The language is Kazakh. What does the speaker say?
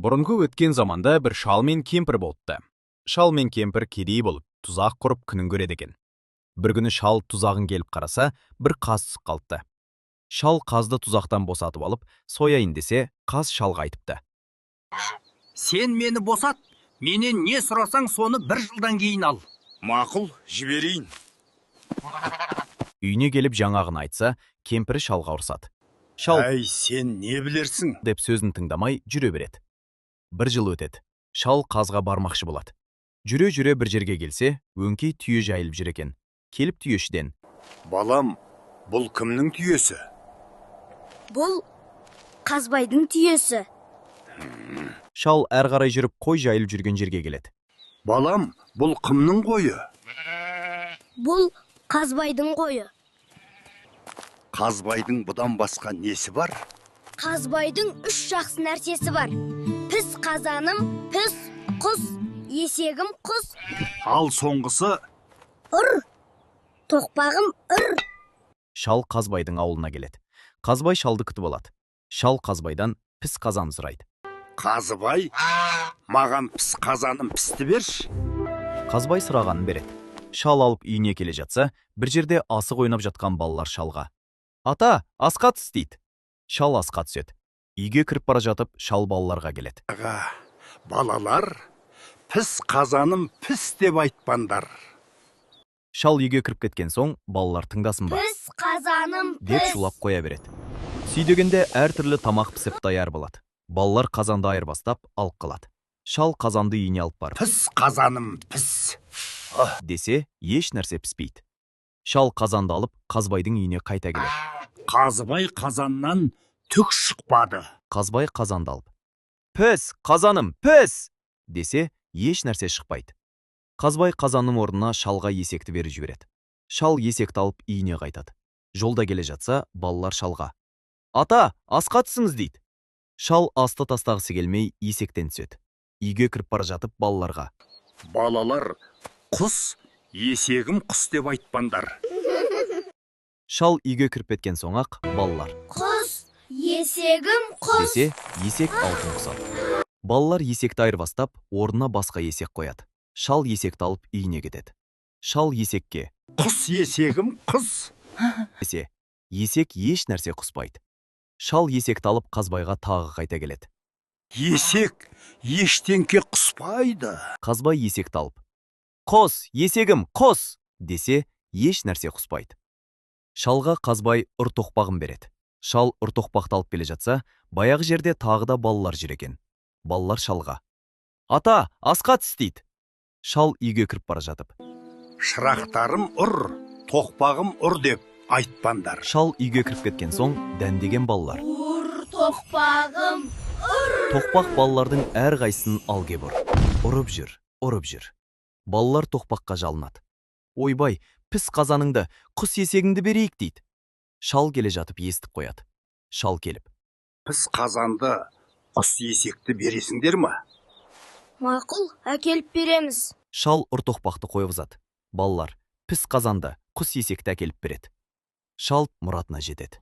Бұрынғы өткен заманда бір шал мен кемпір болыпты. Шал мен кемпір кедей болып, тұзақ құрып күнін көреді екен. Бір күні шал тұзағын келіп қараса, бір қаз түсіп қалыпты. Шал қазды тұзақтан босатып алып, сояйын десе, қаз шалға айтыпты. Сен мені босат, менен не сұрасаң соны 1 жылдан кейін ал. Мақұл, жіберейін. Үйіне келіп жаңағын айтса, кемпірі шалға ұрсады. Шал Әй, сен не білерсің? деп сөзін тыңдамай жүре береді. 1 жыл өтеді. Шал қазға бармақшы болады. Жүре-жүре бір жерге келсе, өңкей түйе жайылып жүр екен. Келіп түйешіден: Балам, бұл кімнің түйесі? Бұл Қазбайдың түйесі. Шал әр қарай жүріп қой жайылып жүрген жерге келеді. Балам, бұл кімнің қойы? Бұл Қазбайдың қойы. Қазбайдың бұдан басқа несі бар? Қазбайдың 3 жақсы нәрсесі бар. Піс қазаным, піс құс, есегім құс, Ал соңғысы? ұр, тоқпағым ұр. Шал Қазбайдың ауылына келеді. Қазбай шалды күтіп алады. Шал Қазбайдан піс қазан сұрайды. Қазыбай, маған піс қазаным пісті берші. Қазбай сұрағанын береді. Шал алып үйіне келе жатса, бір жерде асық ойнап жатқан балалар шалға: «Ата, асқа түс» дейді. Шал асқа түседі. Үйге кіріп бара жатып, шал балаларға келеді. Балалар, піс қазаным піс деп айтпандар. Шал үйге кіріп кеткен соң, балалар тыңдасын ба Піс қазаным, деп піс. шулап қоя береді. Сүйдегенде әртүрлі тамақ пісіп даяр болады. Балалар қазанды айырбастап алып қалады. Шал қазанды үйіне алып барып: Піс қазаным піс. десе, еш нәрсе піспейді. Шал қазанды алып Қазбайдың үйіне қайта келеді. Қазыбай қазаннан түк шықпады. Қазбай қазанды алып: «Піс, қазаным, піс!» десе, еш нәрсе шықпайды. Қазбай қазанның орнына шалға есекті беріп жібереді. Шал есекті алып үйіне қайтады. Жолда келе жатса, балалар шалға: «Ата, асқа түсіңіз» дейді. Шал асты тастағысы келмей есектен түседі. Үйге кіріп бара жатып балаларға: Балалар, құс, есегім құс деп айтпандар. Шал үйге кіріп кеткен соң-ақ балалар: Құс, есегім құс. десе, есек алтын құсады. Балалар есекті айырбастап, орнына басқа есек қояды. Шал есекті алып үйіне кетеді. Шал есекке: Құс есегім құс. десе, есек еш нәрсе құспайды. Шал есекті алып Қазбайға тағы қайта келеді. Есек ештеңке құспайды. Қазбай есекті алып: «Қос, есегім, қос!» десе, еш нәрсе құспайды. Шалға Қазбай ұр тоқпағын береді. Шал ұр тоқпақты алып келе жатса, баяғы жерде тағы да балалар жүр екен. Балалар шалға: «Ата, асқа түс» дейді. Шал үйге кіріп бара жатып: Шырақтарым ұр, тоқпағым ұр деп айтпандар. Шал үйге кіріп кеткен соң, дәндеген балалар: Ұр, тоқпағым ұр. Тоқпақ балалардың әр қайсысын алге бұр. Ұрып жүр, ұрып жүр. Балалар тоқпаққа жалынады: «Ойбай, піс қазаныңды, құс есегіңді берейік» дейді. Шал келе жатып естіп қояды. Шал келіп: Піс қазанды, құс есекті бересіңдер ме? Мақұл, әкеліп береміз. Шал ұр тоқпақты қойғызады. Балалар піс қазанды, құс есекті әкеліп береді. Шал мұратына жетеді.